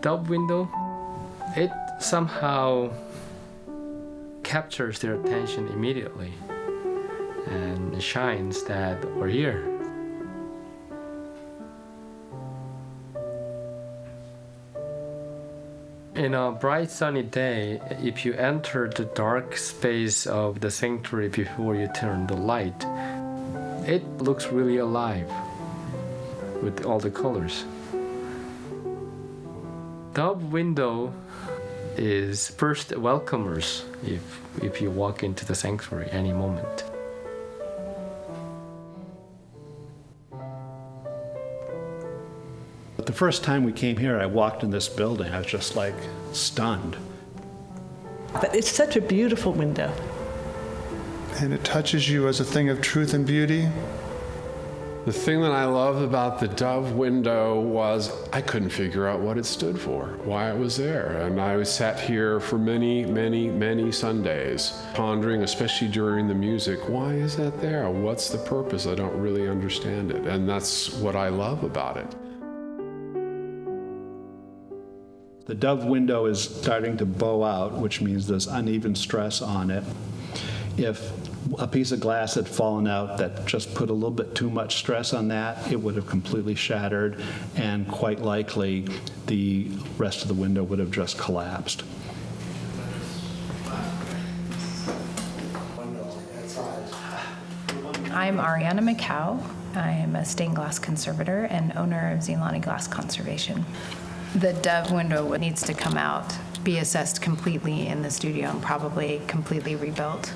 dove window, it somehow captures their attention immediately and shines that we're here. In a bright sunny day, if you enter the dark space of the sanctuary before you turn the light, it looks really alive with all the colors. Dove window is first welcomers if you walk into the sanctuary any moment. The first time we came here, I walked in this building, I was just like stunned. But it's such a beautiful window. And it touches you as a thing of truth and beauty. The thing that I loved about the dove window was I couldn't figure out what it stood for, why it was there. And I sat here for many, many, many Sundays pondering, especially during the music, why is that there? What's the purpose? I don't really understand it. And that's what I love about it. The dove window is starting to bow out, which means there's uneven stress on it. If a piece of glass had fallen out that just put a little bit too much stress on that, it would have completely shattered, and quite likely the rest of the window would have just collapsed. I'm Ariana McCow. I am a stained glass conservator and owner of Nzilani Glass Conservation. The dove window needs to come out, be assessed completely in the studio, and probably completely rebuilt.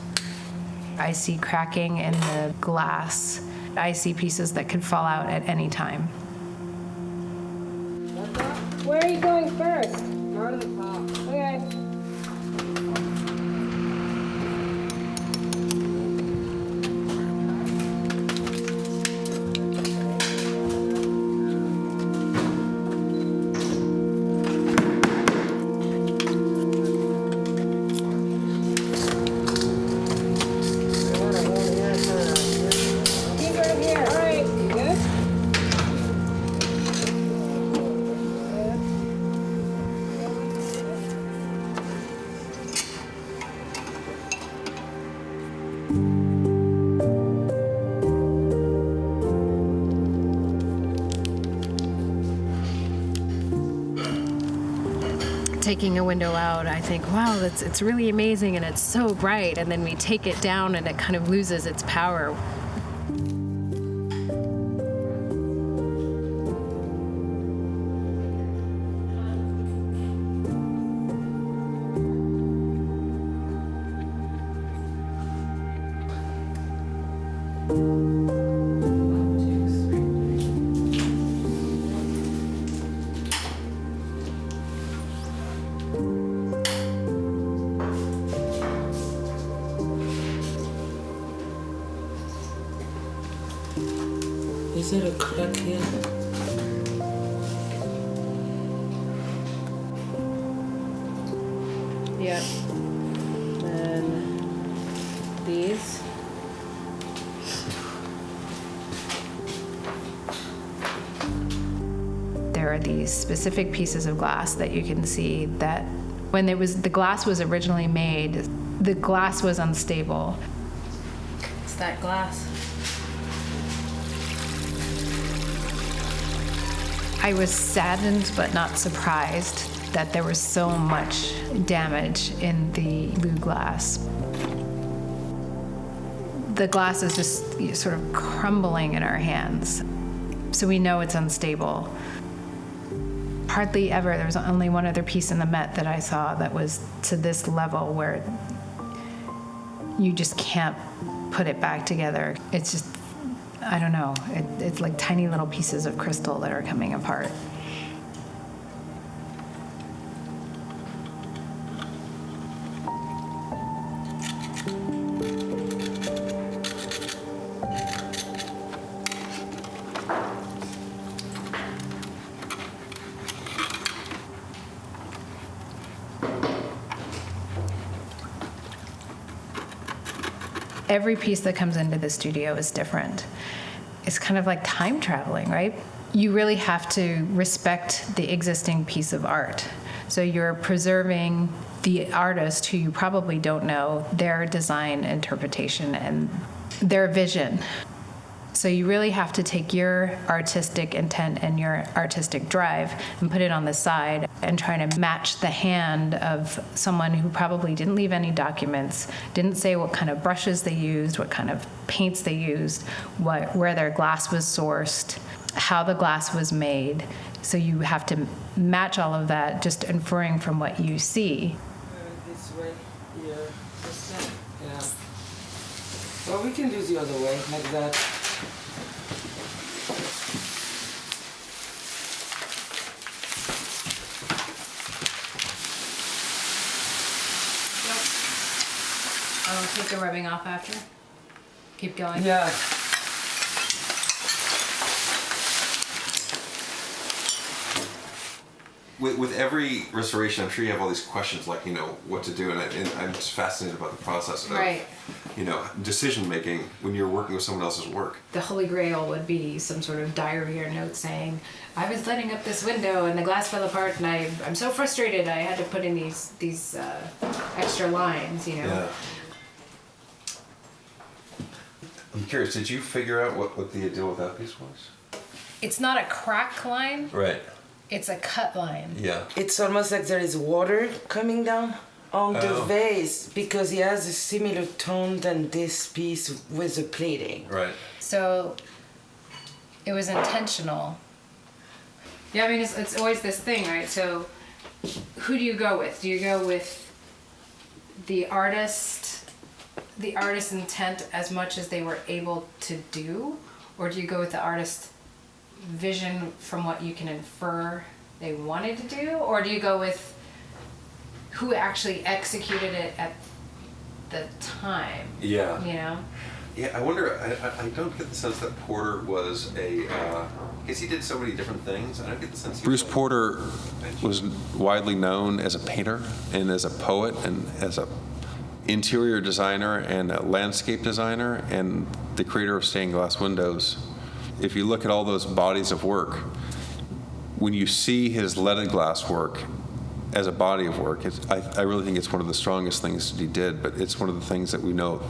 I see cracking in the glass. I see pieces that could fall out at any time. Where are you going first? Go to the top. Okay. Taking a window out, I think, wow, it's really amazing and it's so bright. And then we take it down and it kind of loses its power. Is there a crack here? Yep. And these. There are these specific pieces of glass that you can see that when the glass was originally made, the glass was unstable. It's that glass. I was saddened but not surprised that there was so much damage in the blue glass. The glass is just sort of crumbling in our hands, so we know it's unstable. Hardly ever, there was only one other piece in the Met that I saw that was to this level where you just can't put it back together. It's just, I don't know, it's like tiny little pieces of crystal that are coming apart. Every piece that comes into the studio is different. it's kind of like time traveling, right? You really have to respect the existing piece of art. So you're preserving the artist, who you probably don't know, their design interpretation and their vision. So you really have to take your artistic intent and your artistic drive and put it on the side and try to match the hand of someone who probably didn't leave any documents, didn't say what kind of brushes they used, what kind of paints they used, where their glass was sourced, how the glass was made. So you have to match all of that, just inferring from what you see. This way, here, this way. Yeah. Well, we can do the other way, like that. Oh, take the rubbing off after? Keep going? Yeah. With every restoration, I'm sure you have all these questions, like, you know, what to do, and I'm just fascinated about the process of, Right. you know, decision making when you're working with someone else's work. The Holy Grail would be some sort of diary or note saying, I was lighting up this window and the glass fell apart and I'm so frustrated I had to put in these extra lines, you know? Yeah. I'm curious, did you figure out what the deal with that piece was? It's not a crack line, Right. it's a cut line. Yeah. It's almost like there is water coming down on the Oh. vase because it has a similar tone than this piece with the plating. Right. So it was intentional. Yeah, I mean, it's always this thing, right? So who do you go with? Do you go with the artist's intent as much as they were able to do? Or do you go with the artist's vision from what you can infer they wanted to do? Or do you go with who actually executed it at the time? Yeah. You know? Yeah, I wonder, I don't get the sense that Porter was I guess he did so many different things. I don't get the sense Bruce Porter was widely known as a painter and as a poet and as a interior designer and a landscape designer and the creator of stained glass windows. If you look at all those bodies of work, when you see his leaded glass work as a body of work, I really think it's one of the strongest things that he did, but it's one of the things that we know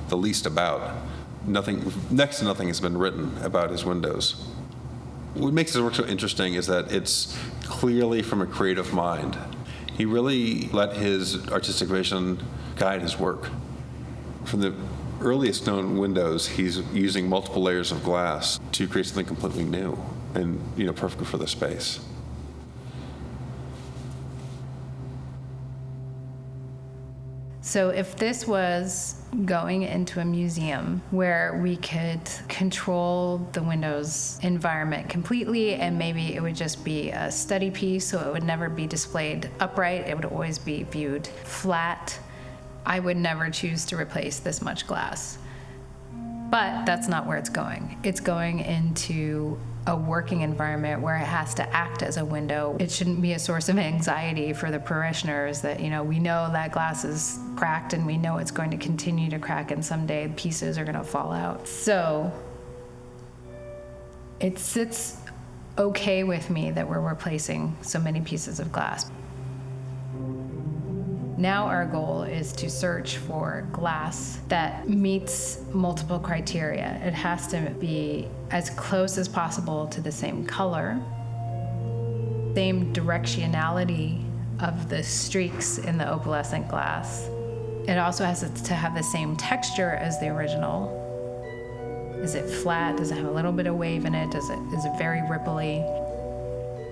the least about. Next to nothing has been written about his windows. What makes his work so interesting is that it's clearly from a creative mind. He really let his artistic vision guide his work. From the earliest known windows, he's using multiple layers of glass to create something completely new and, you know, perfect for the space. So if this was going into a museum where we could control the Windows environment completely, and maybe it would just be a study piece, so it would never be displayed upright, it would always be viewed flat, I would never choose to replace this much glass. But that's not where it's going. It's going into a working environment where it has to act as a window. It shouldn't be a source of anxiety for the parishioners that, you know, we know that glass is cracked and we know it's going to continue to crack and someday pieces are going to fall out. So it sits okay with me that we're replacing so many pieces of glass. Now our goal is to search for glass that meets multiple criteria. It has to be as close as possible to the same color, same directionality of the streaks in the opalescent glass. It also has to have the same texture as the original. Is it flat? Does it have a little bit of wave in it? Is it very ripply?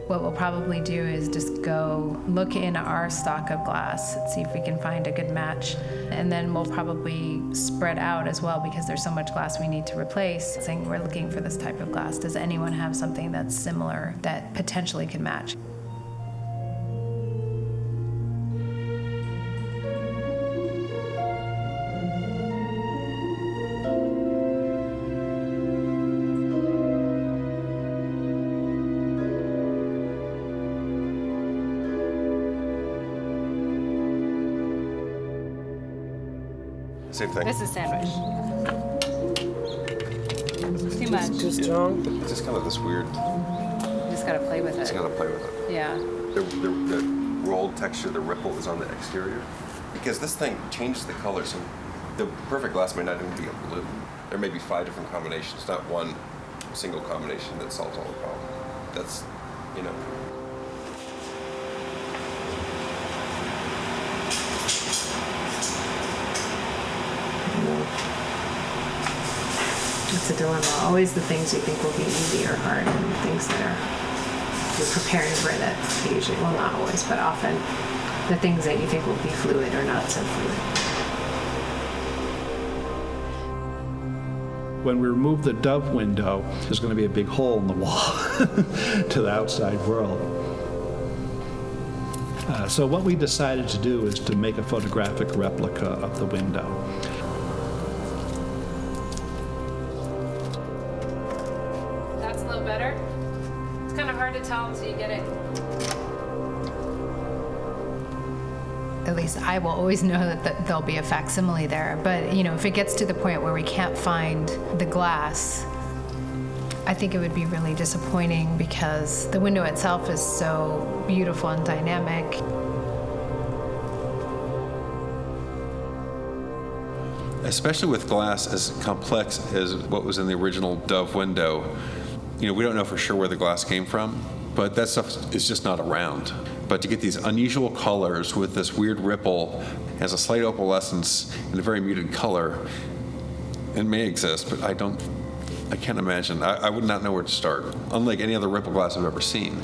What we'll probably do is just go look in our stock of glass, see if we can find a good match, and then we'll probably spread out as well because there's so much glass we need to replace, saying we're looking for this type of glass. Does anyone have something that's similar that potentially can match? Same thing. This is sandwich. Too much. Too strong? It's just kind of this weird, You just gotta play with just it. gotta play with it. Yeah. The rolled texture, the ripple is on the exterior. Because this thing changes the color, so the perfect glass may not even be a blue. There may be 5 different combinations, not one single combination that solves all the problems. That's, you know. It's a dilemma. Always the things you think will be easy or hard, and things that you're preparing for that usually, well, not always, but often the things that you think will be fluid are not so fluid. When we remove the dove window, there's going to be a big hole in the wall to the outside world. So what we decided to do is to make a photographic replica of the window. That's a little better. It's kind of hard to tell until you get it. At least I will always know that there'll be a facsimile there. But, you know, if it gets to the point where we can't find the glass, I think it would be really disappointing because the window itself is so beautiful and dynamic. Especially with glass as complex as what was in the original Dove window, you know, we don't know for sure where the glass came from, but that stuff is just not around. But to get these unusual colors with this weird ripple, has a slight opalescence and a very muted color, it may exist, but I can't imagine. I would not know where to start, unlike any other ripple glass I've ever seen.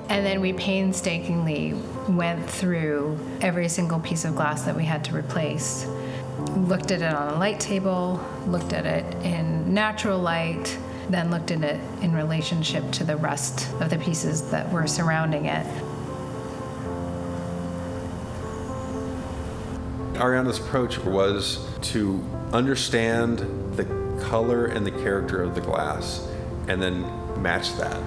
And then we painstakingly went through every single piece of glass that we had to replace. Looked at it on a light table, looked at it in natural light, then looked at it in relationship to the rest of the pieces that were surrounding it. Ariana's approach was to understand the color and the character of the glass and then match that.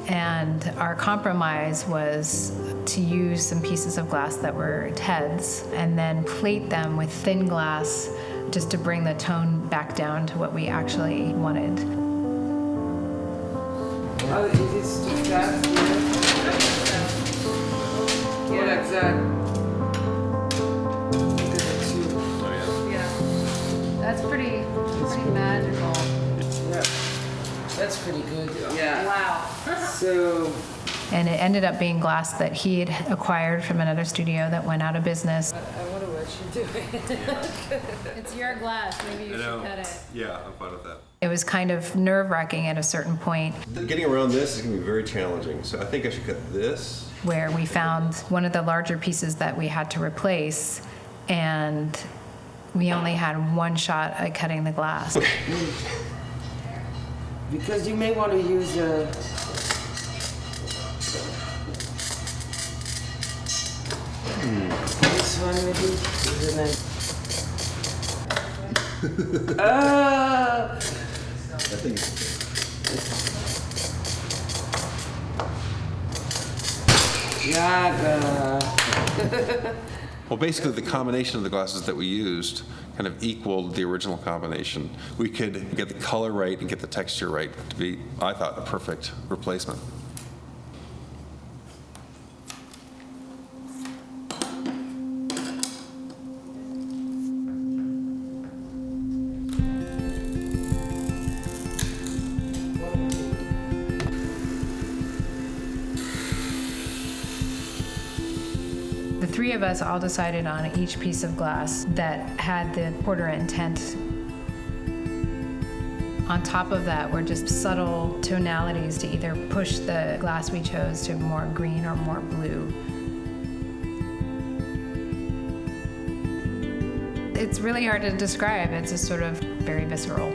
And our compromise was to use some pieces of glass that were heads and then plate them with thin glass just to bring the tone back down to what we actually wanted. Oh, is it too fast? Yeah, like that. That's pretty magical. Yeah, that's pretty good. Yeah. Wow. So. And it ended up being glass that he had acquired from another studio that went out of business. I wonder what you're doing. It's your glass. Maybe you should cut it. Yeah, I'm fine with that. It was kind of nerve-wracking at a certain point Getting around this is going to be very challenging, so I think I should cut this. where we found one of the larger pieces that we had to replace, and we only had one shot at cutting the glass. Because you may want to use this one maybe. I think Jaga. Well, basically, the combination of the glasses that we used kind of equaled the original combination. We could get the color right and get the texture right to be, I thought, a perfect replacement. The three of us all decided on each piece of glass that had the Porter intent. On top of that were just subtle tonalities to either push the glass we chose to more green or more blue. It's really hard to describe. It's just sort of very visceral.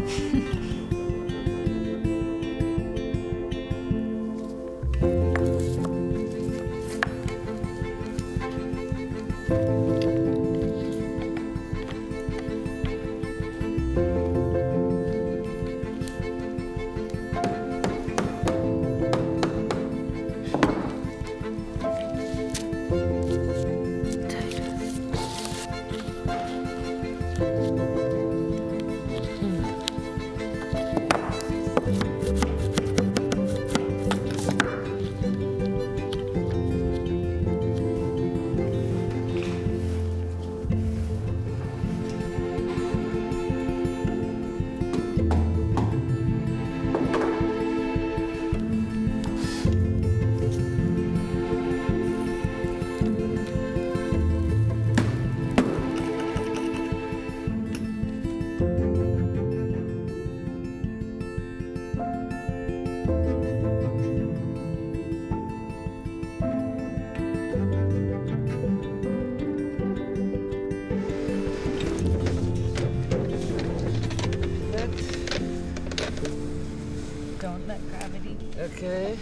let gravity. Okay.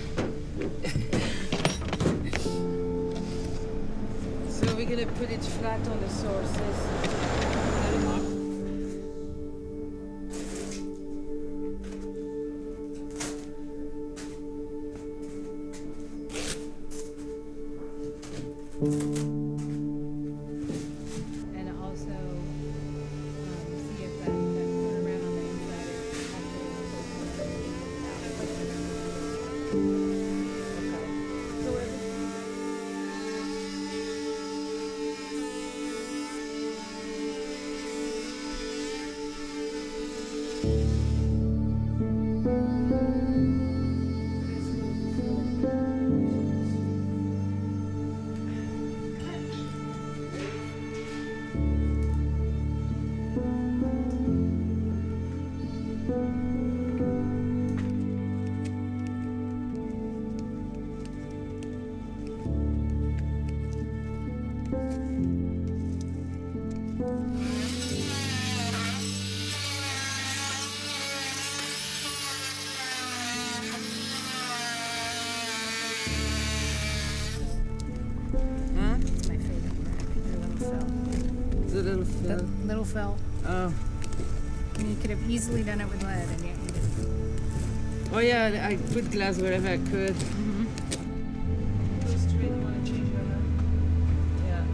So we're gonna put it flat on the sources. And also see if that corner around on the inside is It's my favorite part, the little fill. The little The fill. little fill. Oh. You could have easily done it with lead, and yet you didn't. Oh yeah, I put glass wherever I could. Go straight, you want to change your mind? Yeah.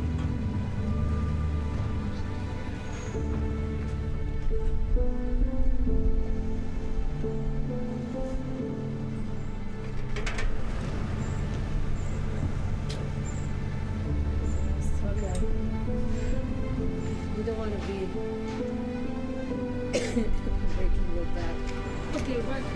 Okay. You don't want to be breaking your back. Okay, 1, 2.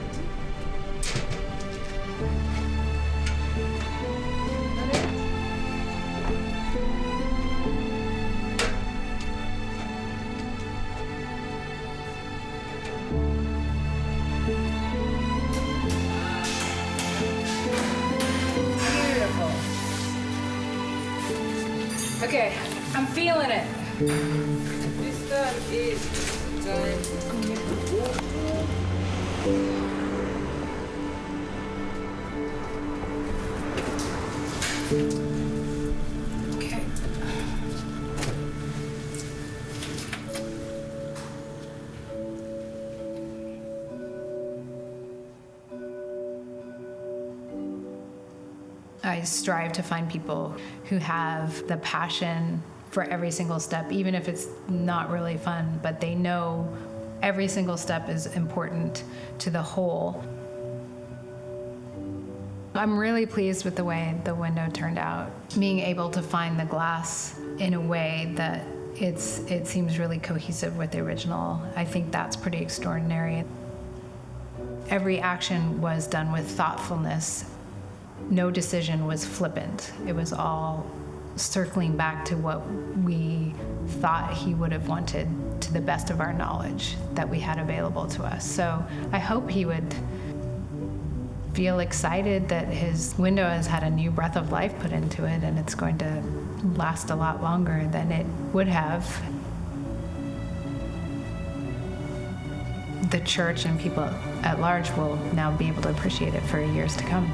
Beautiful. Okay, I'm feeling it. This time is time. Okay. I strive to find people who have the passion for every single step, even if it's not really fun, but they know every single step is important to the whole. I'm really pleased with the way the window turned out. Being able to find the glass in a way that it seems really cohesive with the original, I think that's pretty extraordinary. Every action was done with thoughtfulness. No decision was flippant. It was all circling back to what we thought he would have wanted to the best of our knowledge that we had available to us. So I hope he would feel excited that his window has had a new breath of life put into it, and it's going to last a lot longer than it would have. The church and people at large will now be able to appreciate it for years to come.